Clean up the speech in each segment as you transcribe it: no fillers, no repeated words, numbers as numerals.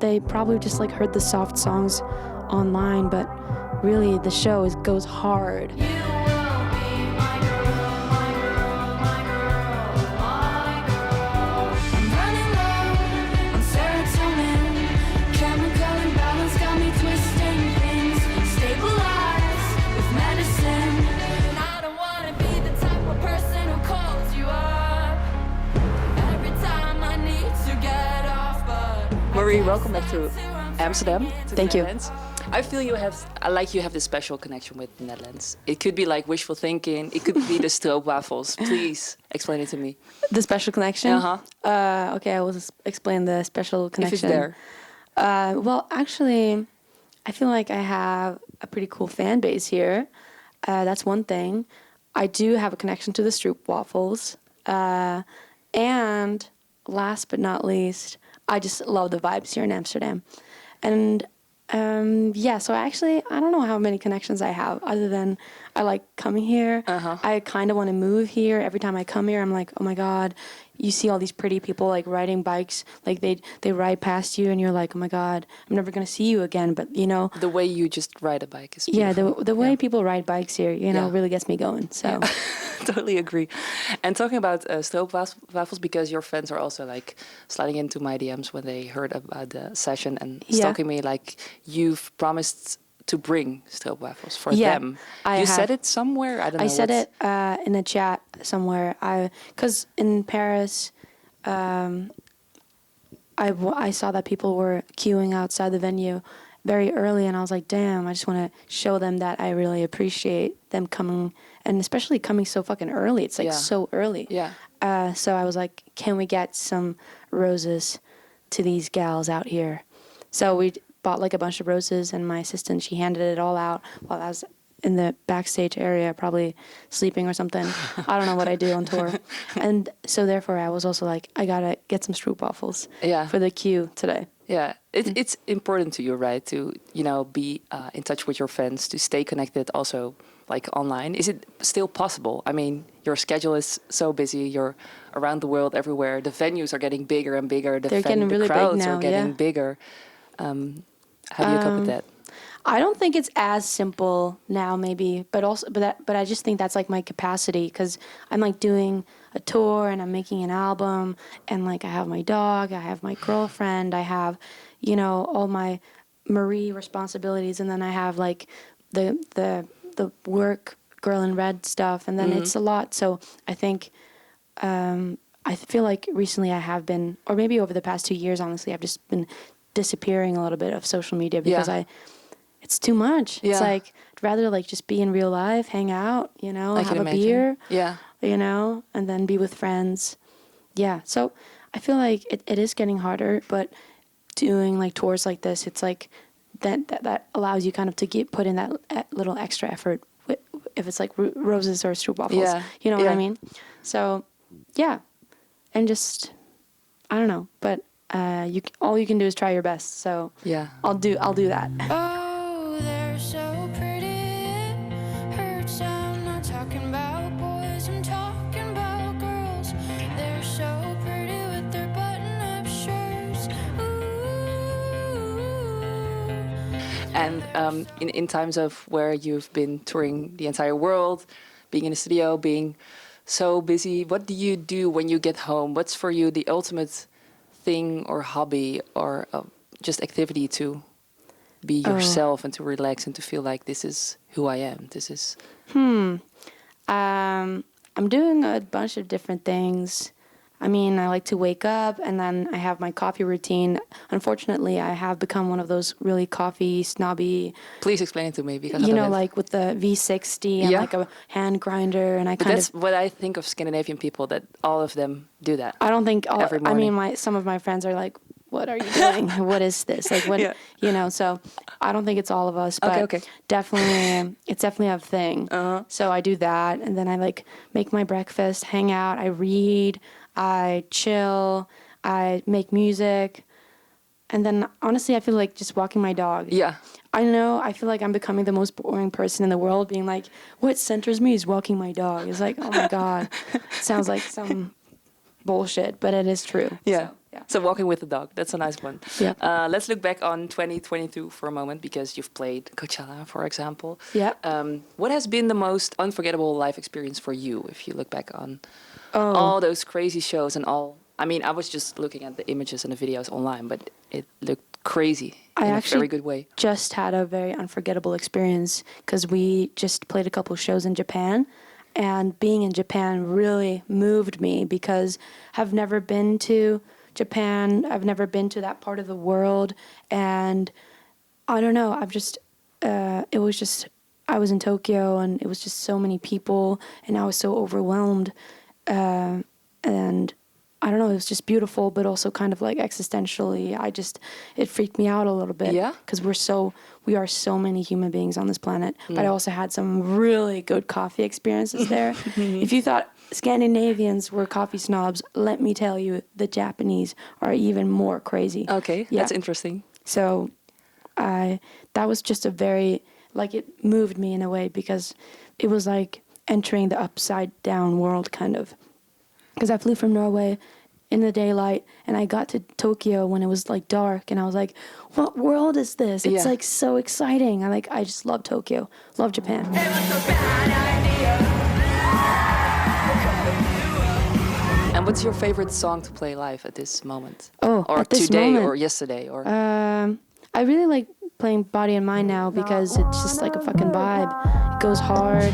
they probably just like heard the soft songs online, but really the show goes hard. Marie, welcome back to Amsterdam. Thank you. I feel you have this special connection with the Netherlands. It could be like wishful thinking. It could be the stroopwafels. Please explain it to me. The special connection? Uh-huh. Okay, I will explain the special connection. If it's there. Well, actually, I feel like I have a pretty cool fan base here. That's one thing. I do have a connection to the stroopwafels. And last but not least, I just love the vibes here in Amsterdam. And so I don't know how many connections I have other than I like coming here. Uh-huh. I kind of want to move here. Every time I come here, I'm like, oh my God, you see all these pretty people like riding bikes. Like they ride past you and you're like, oh my God, I'm never going to see you again. But, you know. The way you just ride a bike is beautiful. Yeah, the way people ride bikes here, really gets me going. So. Yeah. Totally agree. And talking about stroopwafels, because your friends are also like sliding into my DMs when they heard about the session and stalking me, like you've promised to bring stroopwafels for them. You said it somewhere? I don't know. I said it in a chat somewhere. Because in Paris, I saw that people were queuing outside the venue very early, and I was like, damn, I just want to show them that I really appreciate them coming, and especially coming so fucking early. It's like so early. Yeah. So I was like, can we get some roses to these gals out here? So we bought like a bunch of roses, and my assistant, she handed it all out while I was in the backstage area, probably sleeping or something. I don't know what I do on tour. And so therefore I was also like, I gotta get some stroopwafels for the queue today. Yeah, it's important to you, right? To, be in touch with your fans, to stay connected also like online. Is it still possible? I mean, your schedule is so busy. You're around the world, everywhere. The venues are getting bigger and bigger. They're getting really crowds big now, are getting bigger. How do you cope with that? I don't think it's as simple now, maybe, but I just think that's like my capacity, because I'm like doing a tour and I'm making an album, and like I have my dog, I have my girlfriend, I have, all my Marie responsibilities, and then I have like the work girl in red stuff, and then it's a lot. So I think I feel like recently I have been, or maybe over the past 2 years, honestly, I've just been disappearing a little bit of social media because it's too much. Yeah. It's like, I'd rather like just be in real life, hang out, have a beer, and then be with friends. Yeah. So I feel like it is getting harder, but doing like tours like this, it's like that allows you kind of to put in that little extra effort if it's like roses or stroopwafels. Yeah. You know what I mean? So yeah. And just, I don't know, but all you can do is try your best. So yeah, I'll do that. Oh, they're so pretty. It hurts. I'm not talking about boys. I'm talking about girls. They're so pretty with their button-up shirts. Ooh. And in times of where you've been touring the entire world, being in the studio, being so busy, what do you do when you get home? What's for you the ultimate thing or hobby or just activity to be yourself and to relax and to feel like this is who I am? This is... I'm doing a bunch of different things. I mean, I like to wake up and then I have my coffee routine. Unfortunately, I have become one of those really coffee snobby. Please explain it to me, because like with the V60 and like a hand grinder, and that's what I think of Scandinavian people, that all of them do that. I don't think all. Every morning. I mean, some of my friends are like, "What are you doing? What is this? Like, what?" So I don't think it's all of us, but definitely, it's definitely a thing. So I do that, and then I like make my breakfast, hang out, I read. I chill, I make music, and then honestly, I feel like just walking my dog. Yeah. I know, I feel like I'm becoming the most boring person in the world, being like, what centers me is walking my dog. It's like, oh my God, it sounds like some bullshit, but it is true. Yeah. So. Yeah. So walking with the dog, that's a nice one. Yeah. Let's look back on 2022 for a moment, because you've played Coachella, for example. Yeah. What has been the most unforgettable live experience for you, if you look back on Oh. all those crazy shows and all? I mean, I was just looking at the images and the videos online, but it looked crazy in a very good way. Just had a very unforgettable experience because we just played a couple shows in Japan, and being in Japan really moved me because I've never been to Japan. I've never been to that part of the world, and I don't know. It was just, I was in Tokyo, and it was just so many people, and I was so overwhelmed, and I don't know, it was just beautiful, but also kind of like existentially, it freaked me out a little bit. Yeah? Because we are so many human beings on this planet. But I also had some really good coffee experiences there. If you thought Scandinavians were coffee snobs, let me tell you, the Japanese are even more crazy. Okay, Yeah. that's interesting. So that was just it moved me in a way because it was like entering the upside down world kind of. Because I flew from Norway in the daylight, and I got to Tokyo when it was like dark, and I was like, what world is this? It's like so exciting. I just love Tokyo, love Japan. And what's your favorite song to play live at this moment? Oh, or at this today moment, or yesterday? Or I really like playing Body and Mind now because it's just like a fucking vibe. It goes hard.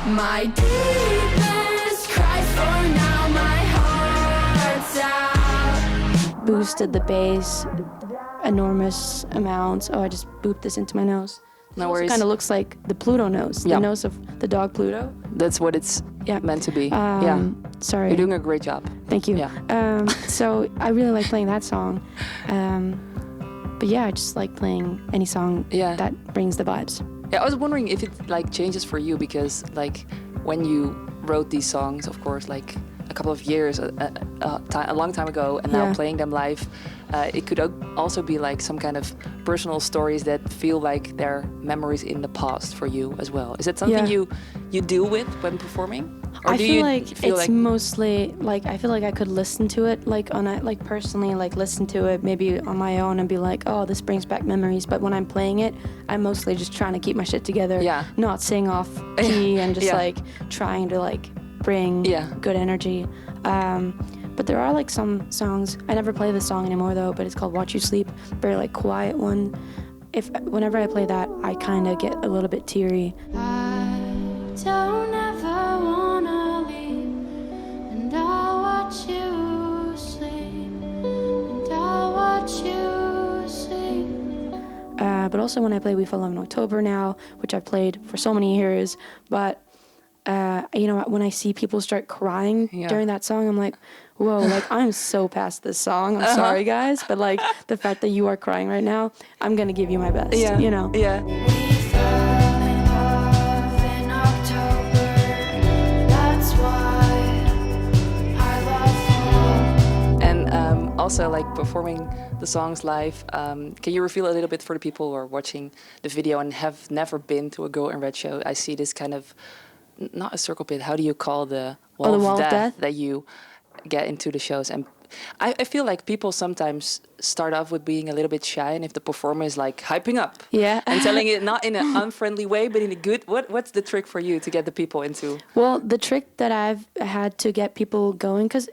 My deepest cries for now, my heart's out. Boosted the bass enormous amounts. Oh, I just booped this into my nose. No worries. It kind of looks like the Pluto nose, Yeah. the nose of the dog Pluto. That's what it's meant to be. Sorry. You're doing a great job. Thank you. Yeah. So I really like playing that song. But yeah, I just like playing any song that brings the vibes. Yeah, I was wondering if it like changes for you, because like when you wrote these songs, of course, like a couple of years, a long time ago, and now playing them live, it could also be like some kind of personal stories that feel like they're memories in the past for you as well. Is that something you deal with when performing? Or I do feel you like feel it's mostly like I feel like I could listen to it personally, like listen to it maybe on my own and be like, oh, this brings back memories. But when I'm playing it, I'm mostly just trying to keep my shit together, not sing off key and just like trying to like bring good energy. But there are like some songs. I never play this song anymore though, but it's called "Watch You Sleep," very like quiet one. Whenever I play that, I kind of get a little bit teary. I don't ever wanna leave, and I'll watch you sleep, and I'll watch you sleep. But also when I play We Fell in October now, which I've played for so many years, but when I see people start crying during that song, I'm like, whoa, like I'm so past this song. I'm sorry guys, but like the fact that you are crying right now, I'm gonna give you my best. You know? Yeah. We fell in love in October. That's why I love you. And also like performing the songs live, can you reveal a little bit for the people who are watching the video and have never been to a Girl in Red show? I see this kind of, not a circle pit, how do you call the wall, of death that you get into the shows? And I feel like people sometimes start off with being a little bit shy, and if the performer is like hyping up and telling it not in an unfriendly way but in a good, what's the trick for you to get the people into? Well, the trick that I've had to get people going, because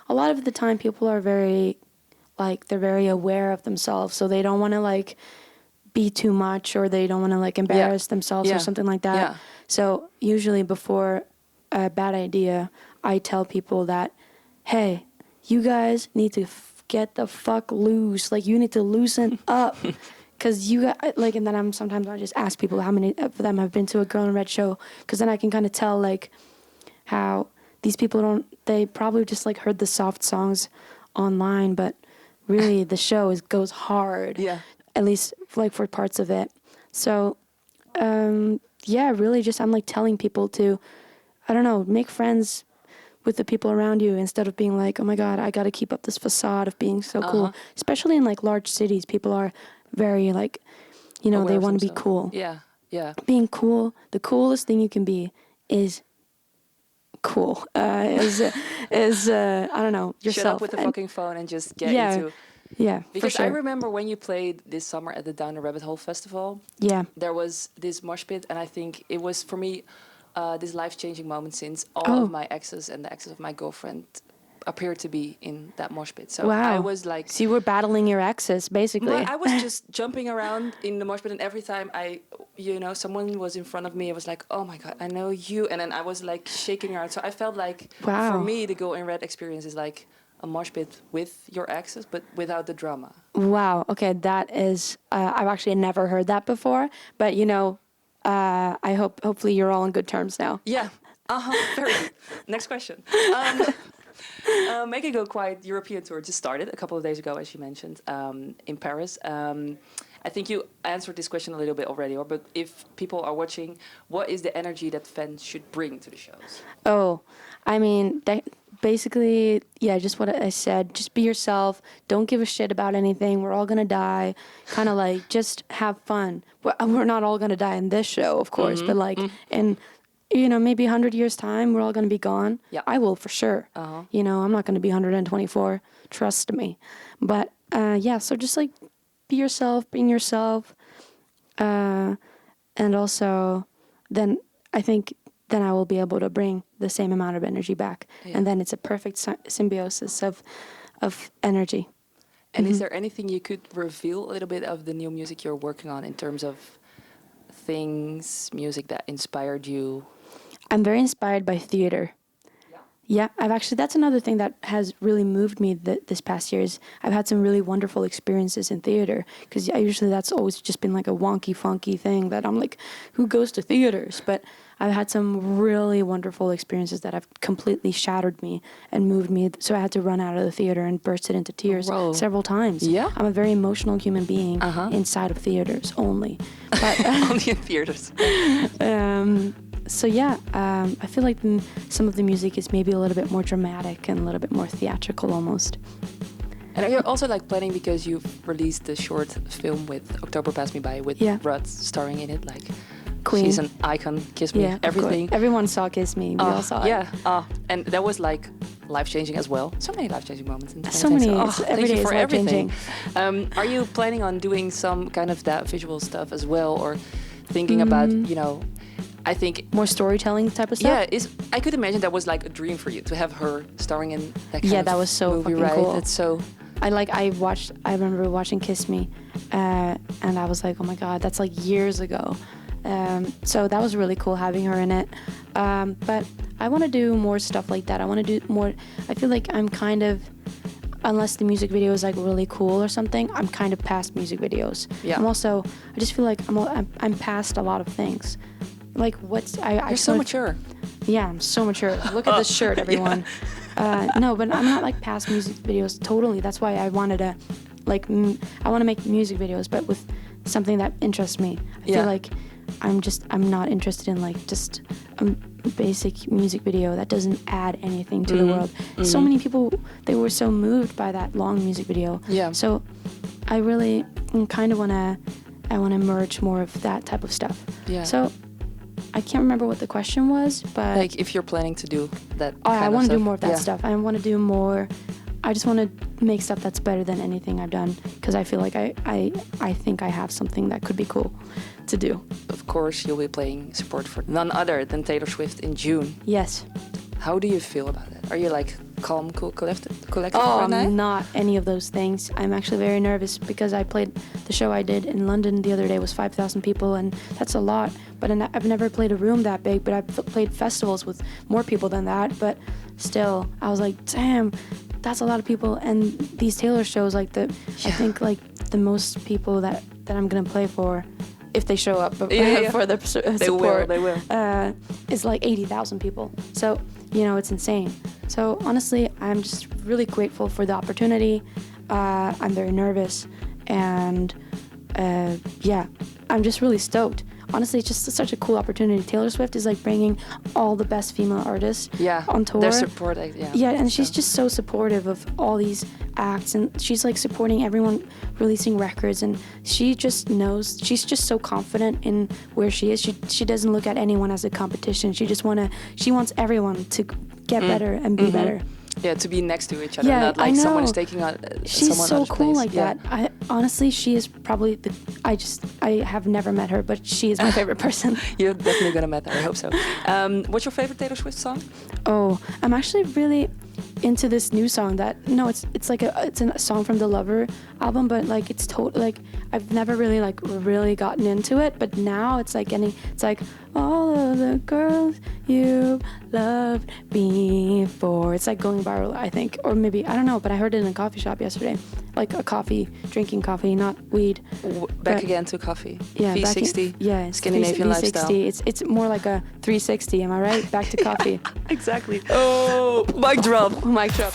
a lot of the time people are very aware of themselves, so they don't want to like be too much, or they don't want to like embarrass themselves or something like that. Yeah. So usually before a bad idea, I tell people that, hey, you guys need to get the fuck loose. Like you need to loosen up, because you got like. And then I just ask people how many of them have been to a Girl in Red show, because then I can kind of tell like how these people they probably just like heard the soft songs online, but really the show goes hard. Yeah. At least like for parts of it. So really just I'm like telling people to, I don't know, make friends with the people around you instead of being like, oh my God, I got to keep up this facade of being so cool. Especially in like large cities, people are very like, Aware they of want to be themselves. cool. Yeah. Being cool, the coolest thing you can be is cool. Is I don't know, yourself. Shut up with the And- fucking phone and just get yeah, into. yeah, for Because sure. I remember when you played this summer at the Down the Rabbit Hole Festival, Yeah. there was this mosh pit, and I think it was for me this life-changing moment, since all Oh. of my exes and the exes of my girlfriend appeared to be in that mosh pit. So Wow. I was like, So you were battling your exes, basically. but I was just jumping around in the mosh pit, and every time someone was in front of me, I was like, oh my God, I know you. And then I was like shaking around. So I felt like, Wow. for me, the Go in Red experience is like a mosh pit with your exes, but without the drama. Wow. Okay, that is. I've actually never heard that before, but I hopefully you're all on good terms now. Yeah. Very good. Next question. Make It Go Quiet European tour just started a couple of days ago, as you mentioned, in Paris. I think you answered this question a little bit already, but if people are watching, what is the energy that fans should bring to the shows? Oh, I mean, basically, yeah, just what I said. Just be yourself. Don't give a shit about anything. We're all gonna die. Kind of like just have fun. We're not all gonna die in this show, of course, but like in maybe 100 years' time, we're all going to be gone. Yeah. I will for sure. I'm not going to be 124. Trust me. But so just like be yourself, being yourself. And also then I think then I will be able to bring the same amount of energy back. Yeah. And then it's a perfect symbiosis of energy. And is there anything you could reveal a little bit of the new music you're working on in terms of music that inspired you? I'm very inspired by theater. Yeah, that's another thing that has really moved me this past year is I've had some really wonderful experiences in theater, because usually that's always just been like a wonky, funky thing that I'm like, who goes to theaters? But I've had some really wonderful experiences that have completely shattered me and moved me. So I had to run out of the theater and burst it into tears several times. Yeah. I'm a very emotional human being inside of theaters only. But Only in theaters. So yeah, I feel like some of the music is maybe a little bit more dramatic and a little bit more theatrical almost. And are you also like planning, because you've released the short film with October Passed Me By with Rudd starring in it, like Queen. She's an icon, Kiss Me, Yeah, everything. Everyone saw Kiss Me. We all saw it. Yeah, and that was like life-changing as well. So many life-changing moments in 2010. So many. Thank Every day you is for everything. life-changing. Are you planning on doing some kind of that visual stuff as well, or thinking about, I think more storytelling type of stuff? Yeah, I could imagine that was like a dream for you to have her starring in that kind of that was so movie, fucking right? cool. That's so. I remember watching Kiss Me, and I was like, oh my God, that's like years ago. So that was really cool having her in it. But I want to do more stuff like that. I want to do more. I feel like I'm kind of, unless the music video is like really cool or something, I'm kind of past music videos. Yeah. I just feel like I'm past a lot of things. Like You're so mature. Yeah, I'm so mature. Look at this shirt, everyone. No, but I'm not like past music videos totally. That's why I wanted to, I want to make music videos, but with something that interests me. I feel like I'm not interested in like just a basic music video that doesn't add anything to the world. So many people, they were so moved by that long music video. Yeah. So I really kind of want to merge more of that type of stuff. Yeah. So I can't remember what the question was, but Like if you're planning to do that. I want to do more of that Yeah. stuff. I want to do more. I just want to make stuff that's better than anything I've done, because I feel like I think I have something that could be cool to do. Of course, you'll be playing support for none other than Taylor Swift in June. Yes. How do you feel about it? Are you like calm, cool, collected? Oh, right now? I'm not any of those things. I'm actually very nervous because I played the show I did in London the other day was 5,000 people, and that's a lot. But I've never played a room that big, but I've played festivals with more people than that. But still, I was like, damn, that's a lot of people. And these Taylor shows, I think like the most people that I'm gonna play for, if they show up for the support, they will. is like 80,000 people. So it's insane. So honestly, I'm just really grateful for the opportunity. I'm very nervous, and I'm just really stoked. Honestly, it's just such a cool opportunity. Taylor Swift is like bringing all the best female artists on tour. Their support, Yeah, and she's just so supportive of all these acts, and she's like supporting everyone releasing records, and she just knows, she's just so confident in where she is. She doesn't look at anyone as a competition. She wants everyone to get better and be better. Yeah, to be next to each other, Yeah, not like I know. someone is taking on She's someone so else's cool place. like that. I honestly, she is probably I have never met her, but she is my favorite person. You're definitely gonna meet her. I hope so. What's your favorite Taylor Swift song? Oh, I'm actually really into this new song it's like it's a song from the Lover album, but like it's like I've never really gotten into it, but now it's like all of the girls you loved before. It's like going viral, I think, or maybe I don't know, but I heard it in a coffee shop yesterday, like drinking coffee, not weed. Back again to coffee. Yeah, V60. Yeah, Scandinavian lifestyle. It's more like a 360. Am I right? Back to coffee. Exactly. Oh, mic drop. Mic drop.